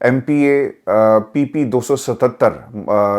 MPA PP 277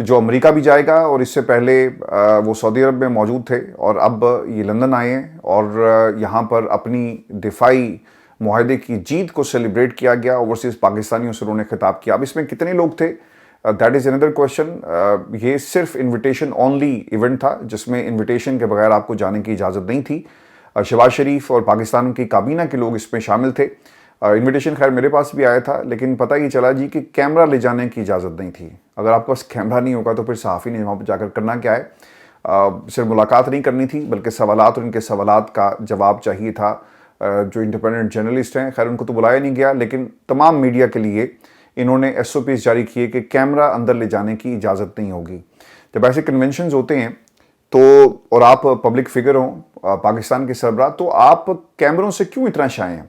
جو امریکہ بھی جائے گا، اور اس سے پہلے وہ سعودی عرب میں موجود تھے اور اب یہ لندن آئے ہیں اور یہاں پر اپنی دفاعی معاہدے کی جیت کو سیلیبریٹ کیا گیا. اوورسیز پاکستانیوں سے انہوں نے خطاب کیا. اب اس میں کتنے لوگ تھے، دیٹ از اندر کویشچن. یہ صرف انویٹیشن اونلی ایونٹ تھا جس میں انویٹیشن کے بغیر آپ کو جانے کی اجازت نہیں تھی. شہباز شریف اور پاکستان کی کابینہ کے لوگ اس میں شامل تھے. انویٹیشن خیر میرے پاس بھی آیا تھا، لیکن پتہ یہ چلا جی کہ کیمرہ لے جانے کی اجازت نہیں تھی. اگر آپ کے پاس کیمرہ نہیں ہوگا تو پھر صحافی نے وہاں پہ جا کر کرنا کیا ہے. صرف ملاقات نہیں کرنی تھی بلکہ سوالات اور ان کے سوالات کا جواب چاہیے تھا. جو انڈیپینڈنٹ جرنلسٹ ہیں، خیر ان کو تو بلایا نہیں گیا، لیکن تمام میڈیا کے لیے انہوں نے ایس او پیز جاری کیے کہ کیمرہ اندر لے جانے کی اجازت نہیں ہوگی. جب ایسے کنونشنز ہوتے ہیں تو، اور آپ پبلک فگر ہوں پاکستان کے سربراہ، تو آپ کیمروں سے کیوں اتنا شائیں ہیں؟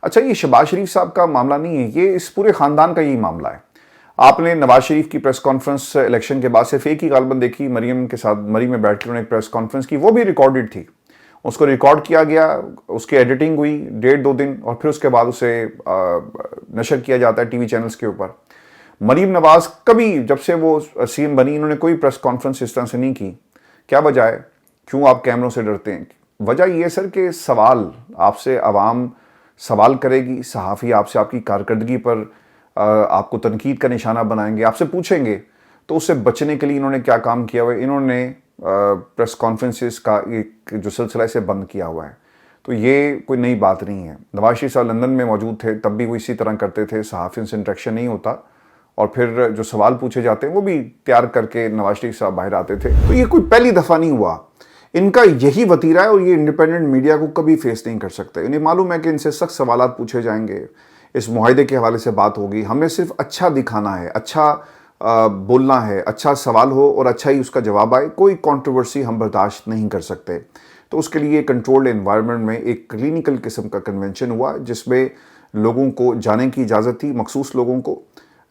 اچھا، یہ شہباز شریف صاحب کا معاملہ نہیں ہے، یہ اس پورے خاندان کا یہی معاملہ ہے. آپ نے نواز شریف کی پریس کانفرنس الیکشن کے بعد صرف ایک ہی غالباً دیکھی، مریم کے ساتھ مری میں بیٹھ کے انہوں نے ایک پریس کانفرنس کی، وہ بھی ریکارڈڈ تھی. اس کو ریکارڈ کیا گیا، اس کی ایڈیٹنگ ہوئی 1.5-2 دن، اور پھر اس کے بعد اسے نشر کیا جاتا ہے ٹی وی چینلز کے اوپر. مریم نواز کبھی جب سے وہ سی ایم بنی انہوں نے کوئی پریس کانفرنس اس طرح سے نہیں کی. کیا وجہ ہے؟ کیوں آپ کیمروں سے ڈرتے ہیں؟ وجہ یہ ہے سر کہ سوال آپ سے عوام سوال کرے گی، صحافی آپ سے آپ کی کارکردگی پر آپ کو تنقید کا نشانہ بنائیں گے، آپ سے پوچھیں گے. تو اس سے بچنے کے لیے انہوں نے کیا کام کیا ہوا ہے؟ انہوں نے پریس کانفرنسز کا ایک جو سلسلہ اسے بند کیا ہوا ہے. تو یہ کوئی نئی بات نہیں ہے. نواز شریف صاحب لندن میں موجود تھے تب بھی وہ اسی طرح کرتے تھے، صحافیوں سے انٹریکشن نہیں ہوتا، اور پھر جو سوال پوچھے جاتے ہیں وہ بھی تیار کر کے نواز شریف صاحب باہر آتے تھے. تو یہ کوئی پہلی دفعہ نہیں ہوا. ان کا یہی وتیرہ ہے اور یہ انڈیپینڈنٹ میڈیا کو کبھی فیس نہیں کر سکتے. انہیں معلوم ہے کہ ان سے سخت سوالات پوچھے جائیں گے، اس معاہدے کے حوالے سے بات ہوگی، ہم نے صرف اچھا دکھانا ہے، اچھا بولنا ہے، اچھا سوال ہو اور اچھا ہی اس کا جواب آئے. کوئی کنٹروورسی ہم برداشت نہیں کر سکتے. تو اس کے لیے کنٹرولڈ انوائرمنٹ میں ایک کلینکل قسم کا کنونشن ہوا جس میں لوگوں کو جانے کی اجازت تھی، مخصوص لوگوں کو،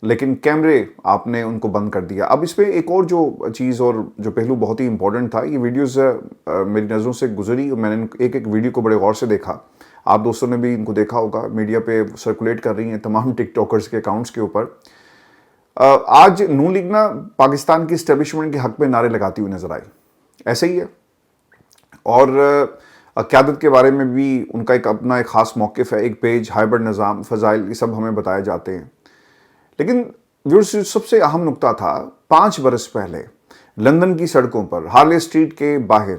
لیکن کیمرے آپ نے ان کو بند کر دیا. اب اس پہ ایک اور جو چیز اور جو پہلو بہت ہی امپورٹنٹ تھا، یہ ویڈیوز میری نظروں سے گزری اور میں نے ایک ویڈیو کو بڑے غور سے دیکھا. آپ دوستوں نے بھی ان کو دیکھا ہوگا، میڈیا پہ سرکولیٹ کر رہی ہیں تمام ٹک ٹاکرز کے اکاؤنٹس کے اوپر. آج نون لیگ نا پاکستان کی اسٹیبلشمنٹ کے حق میں نعرے لگاتی ہوئی نظر آئی. ایسے ہی ہے، اور قیادت کے بارے میں بھی ان کا ایک اپنا ایک خاص موقف ہے. ایک پیج، ہائبرڈ نظام، فضائل، یہ سب ہمیں بتائے جاتے ہیں. لیکن سب سے اہم نقطہ تھا 5 برس پہلے لندن کی سڑکوں پر، ہارلے اسٹریٹ کے باہر،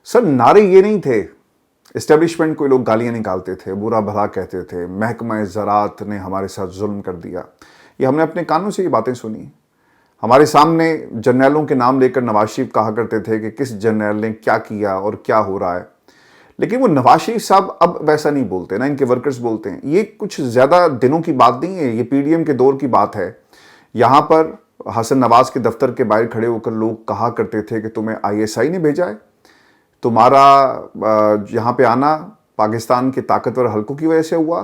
سر نعرے یہ نہیں تھے. اسٹیبلشمنٹ کو لوگ گالیاں نکالتے تھے، برا بھلا کہتے تھے، محکمہ زراعت نے ہمارے ساتھ ظلم کر دیا. یہ ہم نے اپنے کانوں سے یہ باتیں سنی. ہمارے سامنے جرنیلوں کے نام لے کر نواز شریف کہا کرتے تھے کہ کس جرنیل نے کیا کیا اور کیا ہو رہا ہے. لیکن وہ نواز شریف صاحب اب ویسا نہیں بولتے، نہ ان کے ورکرز بولتے ہیں. یہ کچھ زیادہ دنوں کی بات نہیں ہے، یہ پی ڈی ایم کے دور کی بات ہے. یہاں پر حسن نواز کے دفتر کے باہر کھڑے ہو کر لوگ کہا کرتے تھے کہ تمہیں آئی ایس آئی نے بھیجا ہے، تمہارا یہاں پہ آنا پاکستان کے طاقتور حلقوں کی وجہ سے ہوا،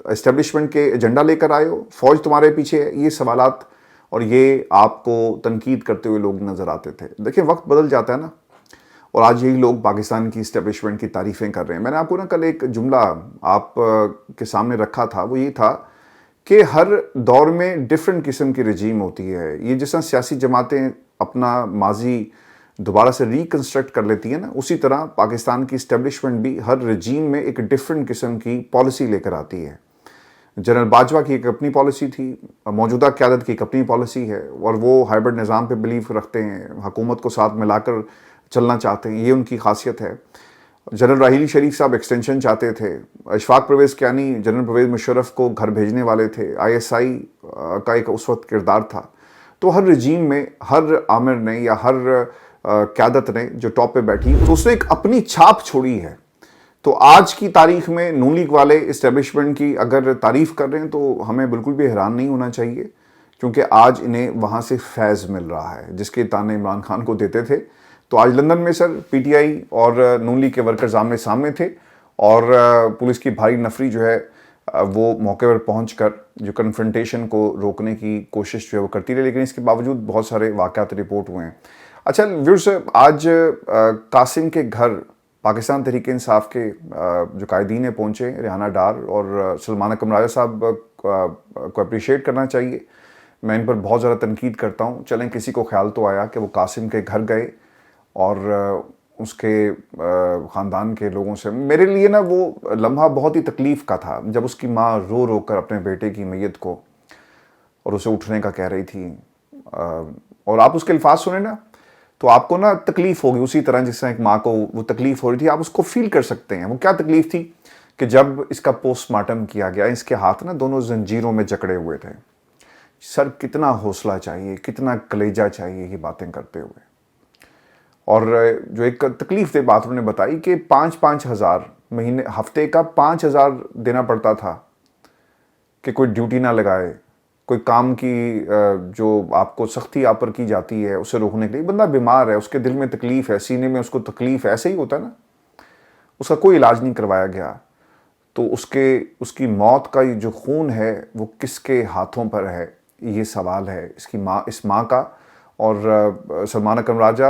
اسٹیبلشمنٹ کے ایجنڈا لے کر آئے ہو، فوج تمہارے پیچھے ہے. یہ سوالات اور یہ آپ کو تنقید کرتے ہوئے لوگ نظر آتے تھے. دیکھیں وقت بدل جاتا ہے نا، اور آج یہی لوگ پاکستان کی اسٹیبلشمنٹ کی تعریفیں کر رہے ہیں. میں نے آپ کو نا کل ایک جملہ آپ کے سامنے رکھا تھا، وہ یہ تھا کہ ہر دور میں ڈیفرنٹ قسم کی رجیم ہوتی ہے. یہ جس طرح سیاسی جماعتیں اپنا ماضی دوبارہ سے ریکنسٹرکٹ کر لیتی ہیں نا، اسی طرح پاکستان کی اسٹیبلشمنٹ بھی ہر رجیم میں ایک ڈیفرنٹ قسم کی پالیسی لے کر آتی ہے. جنرل باجوہ کی ایک اپنی پالیسی تھی، موجودہ قیادت کی ایک اپنی پالیسی ہے، اور وہ ہائبرڈ نظام پہ بلیف رکھتے ہیں، حکومت کو ساتھ ملا کر چلنا چاہتے ہیں. یہ ان کی خاصیت ہے. جنرل راحیل شریف صاحب ایکسٹینشن چاہتے تھے، اشفاق پرویز کیانی جنرل پرویز مشرف کو گھر بھیجنے والے تھے، آئی ایس آئی کا ایک اس وقت کردار تھا. تو ہر رجیم میں ہر آمر نے یا ہر قیادت نے جو ٹاپ پہ بیٹھی اس نے ایک اپنی چھاپ چھوڑی ہے. تو آج کی تاریخ میں نون لیگ والے اسٹیبلشمنٹ کی اگر تعریف کر رہے ہیں تو ہمیں بالکل بھی حیران نہیں ہونا چاہیے، کیونکہ آج انہیں وہاں سے فیض مل رہا ہے جس کے تانے عمران خان کو دیتے تھے. تو آج لندن میں سر پی ٹی آئی اور نون لیگ کے ورکرز آمنے سامنے تھے، اور پولیس کی بھاری نفری جو ہے وہ موقع پر پہنچ کر جو کنفرنٹیشن کو روکنے کی کوشش جو ہے وہ کرتی رہی. لیکن اس کے باوجود بہت سارے واقعات رپورٹ ہوئے ہیں. اچھا ویورز، آج قاسم کے گھر پاکستان تحریک انصاف کے جو قائدین ہیں پہنچے، ریحانہ ڈار اور سلمان اکرم راجہ صاحب کو اپریشیٹ کرنا چاہیے. میں ان پر بہت زیادہ تنقید کرتا ہوں. چلیں کسی کو خیال تو آیا کہ وہ قاسم کے گھر گئے اور اس کے خاندان کے لوگوں سے. میرے لیے نا وہ لمحہ بہت ہی تکلیف کا تھا جب اس کی ماں رو رو کر اپنے بیٹے کی میت کو اور اسے اٹھنے کا کہہ رہی تھی. اور آپ اس کے الفاظ سنیں نا تو آپ کو نا تکلیف ہوگی اسی طرح جس طرح ایک ماں کو وہ تکلیف ہو رہی تھی. آپ اس کو فیل کر سکتے ہیں. وہ کیا تکلیف تھی کہ جب اس کا پوسٹ مارٹم کیا گیا اس کے ہاتھ نا دونوں زنجیروں میں جکڑے ہوئے تھے. سر کتنا حوصلہ چاہیے, کتنا کلیجہ چاہیے یہ باتیں کرتے ہوئے. اور جو ایک تکلیف دہ بات انہوں نے بتائی کہ 5,000 مہینے ہفتے کا 5,000 دینا پڑتا تھا کہ کوئی ڈیوٹی نہ لگائے, کوئی کام کی جو آپ کو سختی آپ پر کی جاتی ہے اسے روکنے کے لیے. بندہ بیمار ہے, اس کے دل میں تکلیف ہے, سینے میں اس کو تکلیف ہے, ایسے ہی ہوتا ہے نا. اس کا کوئی علاج نہیں کروایا گیا تو اس کی موت کا یہ جو خون ہے وہ کس کے ہاتھوں پر ہے, یہ سوال ہے اس ماں کا. اور سلمان اکرم راجہ,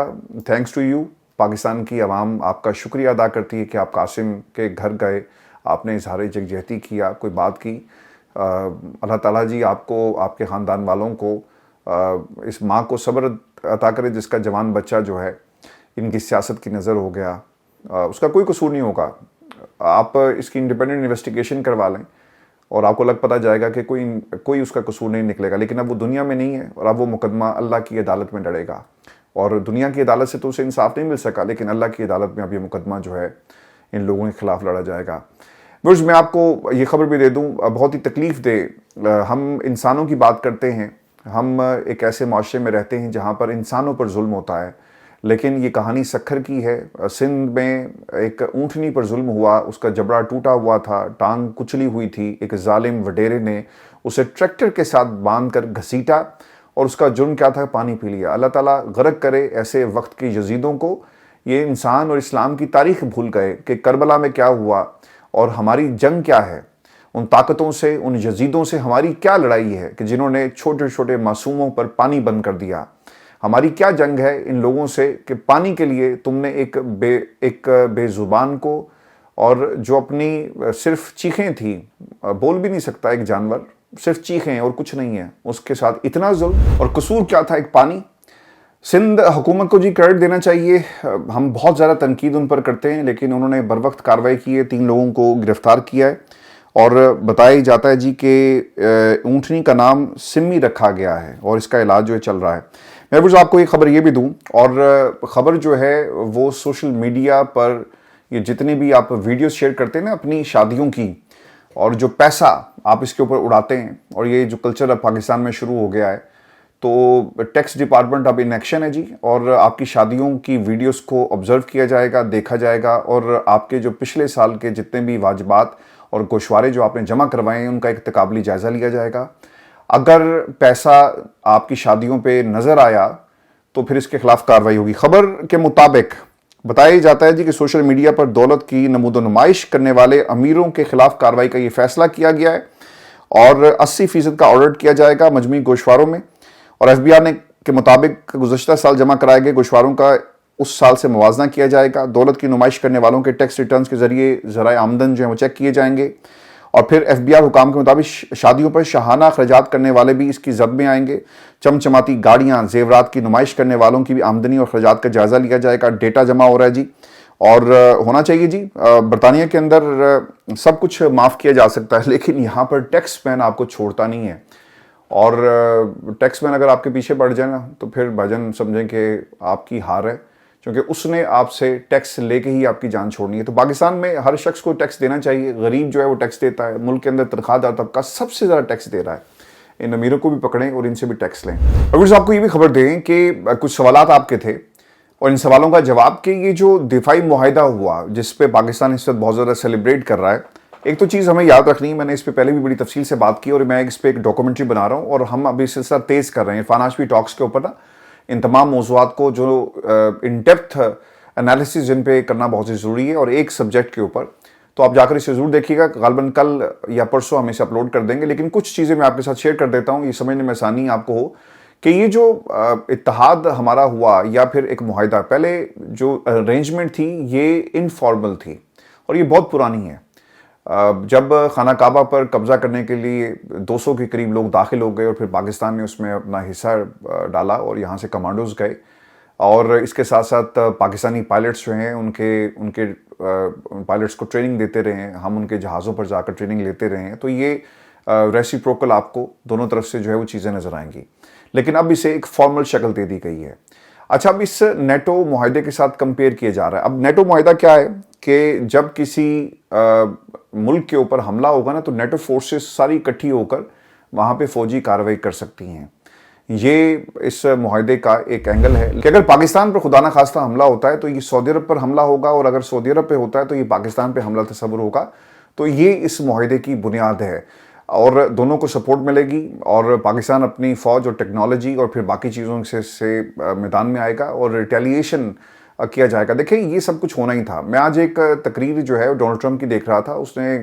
تھینکس ٹو یو. پاکستان کی عوام آپ کا شکریہ ادا کرتی ہے کہ آپ قاسم کے گھر گئے, آپ نے اظہار یکجہتی کیا, کوئی بات کی. اللہ تعالیٰ جی آپ کو, آپ کے خاندان والوں کو, اس ماں کو صبر عطا کرے جس کا جوان بچہ جو ہے ان کی سیاست کی نظر ہو گیا. اس کا کوئی قصور نہیں ہوگا. آپ اس کی انڈیپینڈنٹ انویسٹیگیشن کروا لیں اور آپ کو پتہ جائے گا کہ کوئی اس کا قصور نہیں نکلے گا. لیکن اب وہ دنیا میں نہیں ہے اور اب وہ مقدمہ اللہ کی عدالت میں لڑے گا. اور دنیا کی عدالت سے تو اسے انصاف نہیں مل سکا, لیکن اللہ کی عدالت میں اب یہ مقدمہ جو ہے ان لوگوں کے خلاف لڑا جائے گا. میں آپ کو یہ خبر بھی دے دوں, بہت ہی تکلیف دہ. ہم انسانوں کی بات کرتے ہیں, ہم ایک ایسے معاشرے میں رہتے ہیں جہاں پر انسانوں پر ظلم ہوتا ہے, لیکن یہ کہانی سکھر کی ہے. سندھ میں ایک اونٹنی پر ظلم ہوا, اس کا جبڑا ٹوٹا ہوا تھا, ٹانگ کچلی ہوئی تھی. ایک ظالم وڈیرے نے اسے ٹریکٹر کے ساتھ باندھ کر گھسیٹا اور اس کا جرم کیا تھا, پانی پی لیا. اللہ تعالیٰ غرق کرے ایسے وقت کے یزیدوں کو. یہ انسان اور اسلام کی تاریخ بھول گئے کہ کربلا میں کیا ہوا اور ہماری جنگ کیا ہے. ان طاقتوں سے, ان یزیدوں سے ہماری کیا لڑائی ہے کہ جنہوں نے چھوٹے چھوٹے معصوموں پر پانی بند کر دیا. ہماری کیا جنگ ہے ان لوگوں سے کہ پانی کے لیے تم نے ایک بے زبان کو, اور جو اپنی صرف چیخیں تھیں, بول بھی نہیں سکتا ایک جانور, صرف چیخیں اور کچھ نہیں ہے, اس کے ساتھ اتنا ظلم. اور قصور کیا تھا, ایک پانی. سندھ حکومت کو جی کریڈٹ دینا چاہیے. ہم بہت زیادہ تنقید ان پر کرتے ہیں لیکن انہوں نے بروقت کارروائی کی ہے, 3 لوگوں کو گرفتار کیا ہے. اور بتایا جاتا ہے جی کہ اونٹنی کا نام سمی رکھا گیا ہے اور اس کا علاج جو ہے چل رہا ہے. میں آپ کو یہ خبر یہ بھی دوں, اور خبر جو ہے وہ سوشل میڈیا پر یہ جتنے بھی آپ ویڈیوز شیئر کرتے ہیں نا اپنی شادیوں کی, اور جو پیسہ آپ اس کے اوپر اڑاتے ہیں, اور یہ جو کلچر اب پاکستان میں شروع ہو گیا ہے, تو ٹیکس ڈپارٹمنٹ اب ان ایکشن ہے جی. اور آپ کی شادیوں کی ویڈیوز کو آبزرو کیا جائے گا, دیکھا جائے گا, اور آپ کے جو پچھلے سال کے جتنے بھی واجبات اور گوشوارے جو آپ نے جمع کروائے ہیں ان کا ایک تقابلی جائزہ لیا جائے گا. اگر پیسہ آپ کی شادیوں پہ نظر آیا تو پھر اس کے خلاف کارروائی ہوگی. خبر کے مطابق بتایا جاتا ہے جی کہ سوشل میڈیا پر دولت کی نمود و نمائش کرنے والے امیروں کے خلاف کارروائی کا یہ فیصلہ کیا گیا ہے, اور 80% کا آڈٹ کیا جائے گا مجموعی گوشواروں میں. اور ایف بی آر کے مطابق گزشتہ سال جمع کرائے گئے گوشواروں کا اس سال سے موازنہ کیا جائے گا. دولت کی نمائش کرنے والوں کے ٹیکس ریٹرنز کے ذریعے ذرائع آمدن جو ہیں وہ چیک کیے جائیں گے. اور پھر ایف بی آر حکام کے مطابق شادیوں پر شاہانہ اخراجات کرنے والے بھی اس کی زد میں آئیں گے. چمچماتی گاڑیاں, زیورات کی نمائش کرنے والوں کی بھی آمدنی اور اخراجات کا جائزہ لیا جائے گا. ڈیٹا جمع ہو رہا ہے جی, اور ہونا چاہیے جی. برطانیہ کے اندر سب کچھ معاف کیا جا سکتا ہے, لیکن یہاں پر ٹیکس مین آپ کو چھوڑتا نہیں ہے. اور ٹیکس مین اگر آپ کے پیچھے پڑ جائے نا تو پھر بھاجن سمجھیں کہ آپ کی ہار ہے, کیونکہ اس نے آپ سے ٹیکس لے کے ہی آپ کی جان چھوڑنی ہے. تو پاکستان میں ہر شخص کو ٹیکس دینا چاہیے. غریب جو ہے وہ ٹیکس دیتا ہے. ملک کے اندر تنخواہ دار طبقہ سب سے زیادہ ٹیکس دے رہا ہے. ان امیروں کو بھی پکڑیں اور ان سے بھی ٹیکس لیں. اور آپ کو یہ بھی خبر دیں کہ کچھ سوالات آپ کے تھے اور ان سوالوں کا جواب کہ یہ جو دفاعی معاہدہ ہوا جس پہ پاکستان اس وقت بہت زیادہ سیلیبریٹ کر رہا ہے, ایک تو چیز ہمیں یاد رکھنی ہے, میں نے اس پہ پہلے بھی بڑی تفصیل سے بات کی اور میں اس پہ ایک ڈاکومنٹری بنا رہا ہوں, اور ہم ابھی سلسلہ تیز کر رہے ہیں عرفان ہاشمی ٹاکس کے اوپر نا. ان تمام موضوعات کو جو ان ڈیپتھ انالیسس جن پہ کرنا بہت ہی ضروری ہے, اور ایک سبجیکٹ کے اوپر, تو آپ جا کر اسے ضرور دیکھیے گا. غالباً کل یا پرسوں ہم اسے اپلوڈ کر دیں گے, لیکن کچھ چیزیں میں آپ کے ساتھ شیئر کر دیتا ہوں, یہ سمجھنے میں آسانی آپ کو ہو کہ یہ جو اتحاد ہمارا ہوا یا پھر ایک معاہدہ, پہلے جو ارینجمنٹ تھی یہ انفارمل تھی اور یہ بہت پرانی ہے. جب خانہ کعبہ پر قبضہ کرنے کے لیے 200 کے قریب لوگ داخل ہو گئے اور پھر پاکستان نے اس میں اپنا حصہ ڈالا اور یہاں سے کمانڈوز گئے، اور اس کے ساتھ ساتھ پاکستانی پائلٹس جو ہیں ان کے پائلٹس کو ٹریننگ دیتے رہے ہیں، ہم ان کے جہازوں پر جا کر ٹریننگ لیتے رہے ہیں، تو یہ ریسیپروکل آپ کو دونوں طرف سے جو ہے وہ چیزیں نظر آئیں گی، لیکن اب اسے ایک فارمل شکل دے دی گئی ہے۔ اچھا، اب اس نیٹو معاہدے کے ساتھ کمپیئر کیا جا رہا ہے۔ اب نیٹو معاہدہ کیا ہے کہ جب کسی ملک کے اوپر حملہ ہوگا نا، تو نیٹو فورسز ساری اکٹھی ہو کر وہاں پہ فوجی کارروائی کر سکتی ہیں۔ یہ اس معاہدے کا ایک اینگل ہے کہ اگر پاکستان پر خدا نخواستہ حملہ ہوتا ہے تو یہ سعودی عرب پر حملہ ہوگا، اور اگر سعودی عرب پہ ہوتا ہے تو یہ پاکستان پہ حملہ تصور ہوگا۔ تو یہ اس معاہدے کی بنیاد ہے، اور دونوں کو سپورٹ ملے گی، اور پاکستان اپنی فوج اور ٹیکنالوجی اور پھر باقی چیزوں سے میدان میں آئے گا اور ریٹیلیشن کیا جائے گا۔ دیکھیں، یہ سب کچھ ہونا ہی تھا۔ میں آج ایک تقریر جو ہے ڈونلڈ ٹرمپ کی دیکھ رہا تھا، اس نے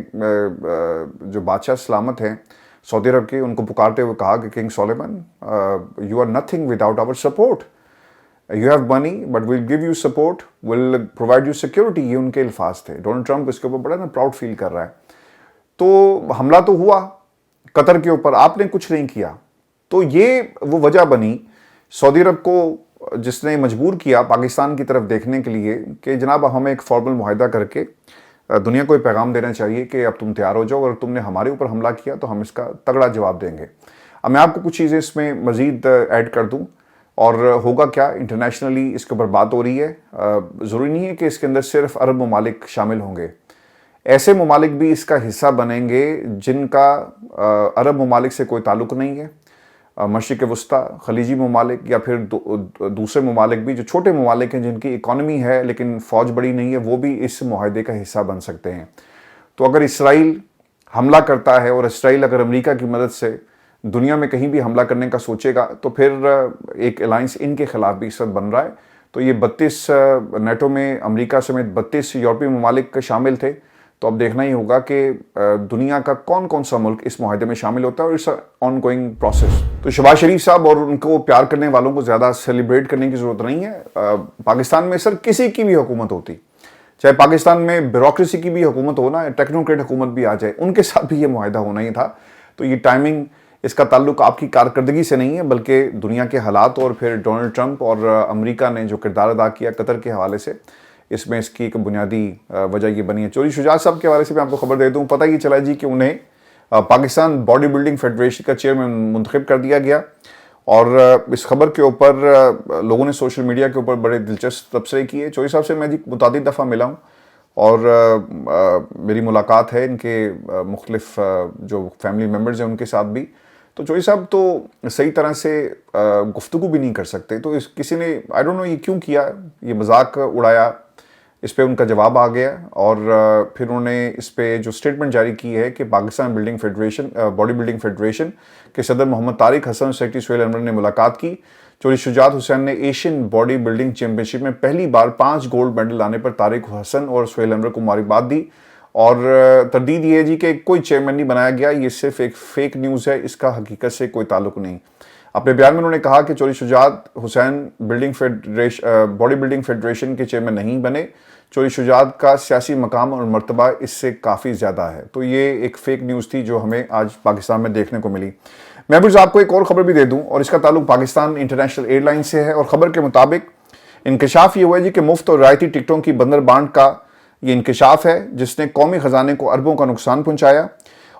جو بادشاہ سلامت ہیں سعودی عرب کے، ان کو پکارتے ہوئے کہا کہ king Sulaiman, you are nothing without our support, you have money but we'll give you support, we'll provide you security. یہ ان کے الفاظ تھے۔ ڈونلڈ ٹرمپ اس کے اوپر بڑا نا پراؤڈ فیل کر رہا ہے۔ تو حملہ تو ہوا قطر کے اوپر، آپ نے کچھ نہیں کیا، تو یہ وہ وجہ بنی سعودی عرب کو جس نے مجبور کیا پاکستان کی طرف دیکھنے کے لیے کہ جناب ہمیں ایک فارمل معاہدہ کر کے دنیا کو یہ پیغام دینا چاہیے کہ اب تم تیار ہو جاؤ، اور تم نے ہمارے اوپر حملہ کیا تو ہم اس کا تگڑا جواب دیں گے۔ اب میں آپ کو کچھ چیزیں اس میں مزید ایڈ کر دوں، اور ہوگا کیا، انٹرنیشنلی اس کے اوپر بات ہو رہی ہے۔ ضروری نہیں ہے کہ اس کے اندر صرف عرب ممالک شامل ہوں گے، ایسے ممالک بھی اس کا حصہ بنیں گے جن کا عرب ممالک سے کوئی تعلق نہیں ہے، مشرق وسطیٰ، خلیجی ممالک، یا پھر دوسرے ممالک بھی جو چھوٹے ممالک ہیں جن کی اکانومی ہے لیکن فوج بڑی نہیں ہے، وہ بھی اس معاہدے کا حصہ بن سکتے ہیں۔ تو اگر اسرائیل حملہ کرتا ہے، اور اسرائیل اگر امریکہ کی مدد سے دنیا میں کہیں بھی حملہ کرنے کا سوچے گا، تو پھر ایک الائنس ان کے خلاف بھی اس وقت بن رہا ہے۔ تو یہ 32 نیٹو میں امریکہ سمیت 32 یورپی ممالک شامل تھے، تو اب دیکھنا ہی ہوگا کہ دنیا کا کون کون سا ملک اس معاہدے میں شامل ہوتا ہے، اور اٹس آن گوئنگ پروسیس۔ تو شہباز شریف صاحب اور ان کو پیار کرنے والوں کو زیادہ سیلیبریٹ کرنے کی ضرورت نہیں ہے۔ پاکستان میں سر کسی کی بھی حکومت ہوتی، چاہے پاکستان میں بیوروکریسی کی بھی حکومت ہو نا، ٹیکنوکریٹ حکومت بھی آ جائے، ان کے ساتھ بھی یہ معاہدہ ہونا ہی تھا۔ تو یہ ٹائمنگ، اس کا تعلق آپ کی کارکردگی سے نہیں ہے، بلکہ دنیا کے حالات اور پھر ڈونلڈ ٹرمپ اور امریکہ نے جو کردار ادا کیا قطر کے حوالے سے، اس میں اس کی ایک بنیادی وجہ یہ بنی ہے۔ چوری شجاعت صاحب کے حوالے سے میں آپ کو خبر دے دوں، پتہ یہ چلا جی کہ انہیں پاکستان باڈی بلڈنگ فیڈریشن کا چیئرمین منتخب کر دیا گیا، اور اس خبر کے اوپر لوگوں نے سوشل میڈیا کے اوپر بڑے دلچسپ تبصرے کیے۔ چوری صاحب سے میں جی متعدد دفعہ ملا ہوں، اور میری ملاقات ہے ان کے مختلف جو فیملی ممبرز ہیں ان کے ساتھ بھی۔ تو چوری صاحب تو صحیح طرح سے گفتگو بھی نہیں کر سکتے، تو کسی نے آئی ڈونٹ نو یہ کیوں کیا، یہ مذاق اڑایا، اس پہ ان کا جواب آ گیا، اور پھر انہوں نے اس پہ جو سٹیٹمنٹ جاری کی ہے کہ پاکستان باڈی بلڈنگ فیڈریشن کے صدر محمد طارق حسن اور سیکرٹری سہیل انور نے ملاقات کی۔ چوری شجاعت حسین نے ایشین باڈی بلڈنگ چیمپئن شپ میں پہلی بار 5 گولڈ میڈل لانے پر طارق حسن اور سہیل انور کو مبارکباد دی، اور تردید یہ ہے جی کہ کوئی چیئرمین نہیں بنایا گیا، یہ صرف ایک فیک نیوز ہے، اس کا حقیقت سے کوئی تعلق نہیں۔ اپنے بیان میں انہوں نے کہا کہ چوری Shujaat Hussain body building federation کے چیئرمین نہیں بنے، چوری شجاعت کا سیاسی مقام اور مرتبہ اس سے کافی زیادہ ہے۔ تو یہ ایک فیک نیوز تھی جو ہمیں آج پاکستان میں دیکھنے کو ملی۔ میں بھی آپ کو ایک اور خبر بھی دے دوں، اور اس کا تعلق پاکستان انٹرنیشنل ایئر لائن سے ہے، اور خبر کے مطابق انکشاف یہ ہوا ہے جی کہ مفت اور رعایتی ٹکٹوں کی بندر بانٹ کا یہ انکشاف ہے جس نے قومی خزانے کو اربوں کا نقصان پہنچایا۔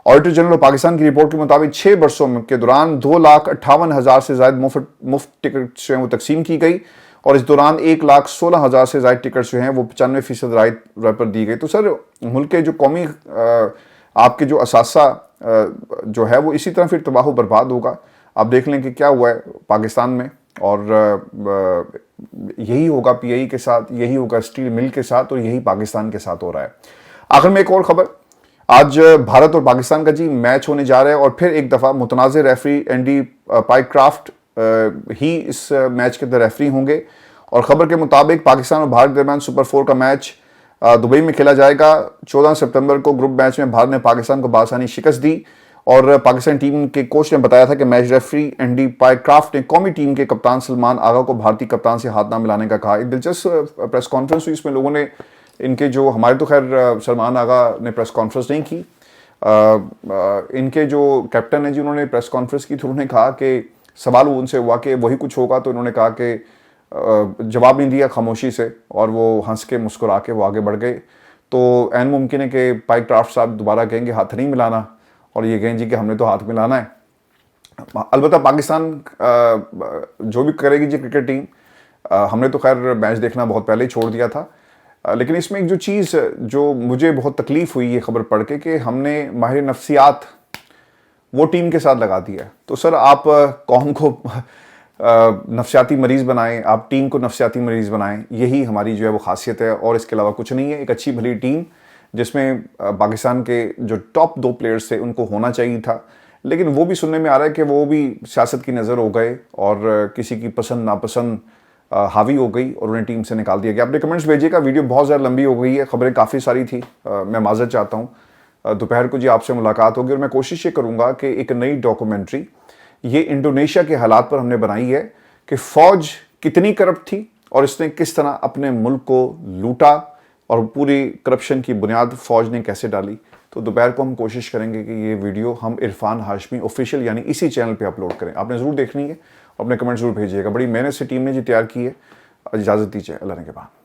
آڈیٹر جنرل پاکستان کی رپورٹ کے مطابق 6 برسوں کے دوران 2,58,000 سے زائد مفت ٹکٹ جو ہیں وہ تقسیم کی گئی، اور اس دوران 1,16,000 سے زائد ٹکٹ جو ہیں وہ 95% رعایت پر دی گئی۔ تو سر ملک کے جو قومی آپ کے جو اثاثہ جو ہے وہ اسی طرح پھر تباہ و برباد ہوگا۔ آپ دیکھ لیں کہ کیا ہوا ہے پاکستان میں، اور یہی ہوگا پی آئی کے ساتھ، یہی ہوگا اسٹیل مل کے ساتھ، اور یہی پاکستان کے ساتھ ہو رہا ہے۔ آخر میں ایک اور خبر، آج بھارت اور پاکستان کا جی میچ ہونے جا رہا ہے، اور پھر ایک دفعہ متنازع ریفری اینڈی پائیکرافٹ ہی اس میچ کے اندر ریفری ہوں گے، اور خبر کے مطابق پاکستان اور بھارت کے درمیان سپر 4 کا میچ دبئی میں کھیلا جائے گا۔ 14 ستمبر کو گروپ میچ میں بھارت نے پاکستان کو بآسانی شکست دی، اور پاکستان ٹیم کے کوچ نے بتایا تھا کہ میچ ریفری اینڈی پائیکرافٹ نے قومی ٹیم کے کپتان سلمان آغا کو بھارتی کپتان سے ہاتھ نہ ملانے کا کہا۔ ایک دلچسپ پریس کانفرنس ہوئی، اس میں لوگوں نے ان کے جو ہمارے تو خیر سلمان آغا نے پریس کانفرنس نہیں کی، ان کے جو کیپٹن ہیں جی انہوں نے پریس کانفرنس کی تو انہوں نے کہا کہ سوال ان سے ہوا کہ وہی کچھ ہوگا، تو انہوں نے کہا کہ جواب نہیں دیا خاموشی سے، اور وہ ہنس کے مسکرا کے وہ آگے بڑھ گئے. تو عین ممکن ہے کہ پائک کرافٹ صاحب دوبارہ کہیں گے ہاتھ نہیں ملانا، اور یہ کہیں جی کہ ہم نے تو ہاتھ ملانا ہے. البتہ پاکستان جو بھی کرے گی جی کرکٹ ٹیم، ہم نے تو خیر میچ دیکھنا بہت پہلے ہی چھوڑ دیا تھا، لیکن اس میں ایک جو چیز جو مجھے بہت تکلیف ہوئی یہ خبر پڑھ کے کہ ہم نے ماہر نفسیات وہ ٹیم کے ساتھ لگا دیا ہے. تو سر آپ قوم کو نفسیاتی مریض بنائیں، آپ ٹیم کو نفسیاتی مریض بنائیں، یہی ہماری جو ہے وہ خاصیت ہے، اور اس کے علاوہ کچھ نہیں ہے. ایک اچھی بھلی ٹیم جس میں پاکستان کے جو ٹاپ 2 پلیئرز تھے ان کو ہونا چاہیے تھا، لیکن وہ بھی سننے میں آ رہا ہے کہ وہ بھی سیاست کی نظر ہو گئے اور کسی کی پسند ناپسند حاوی ہو گئی اور انہیں ٹیم سے نکال دیا گیا. آپ نے کمنٹس بھیجیے گا، ویڈیو بہت زیادہ لمبی ہو گئی ہے، خبریں کافی ساری تھی، میں معذرت چاہتا ہوں. دوپہر کو جی آپ سے ملاقات ہوگی، اور میں کوشش یہ کروں گا کہ ایک نئی ڈاکومنٹری یہ انڈونیشیا کے حالات پر ہم نے بنائی ہے کہ فوج کتنی کرپٹ تھی اور اس نے کس طرح اپنے ملک کو لوٹا، اور پوری کرپشن کی بنیاد فوج نے کیسے ڈالی. تو دوپہر کو ہم کوشش کریں گے کہ یہ ویڈیو ہم عرفان ہاشمی آفیشیل یعنی اسی چینل پہ اپلوڈ کریں. آپ نے ضرور دیکھنی ہے، اپنے کمنٹ ضرور بھیجیے گا. بڑی محنت سے ٹیم نے جی تیار کی ہے. اجازت دیجیے، اللہ نے کے بعد.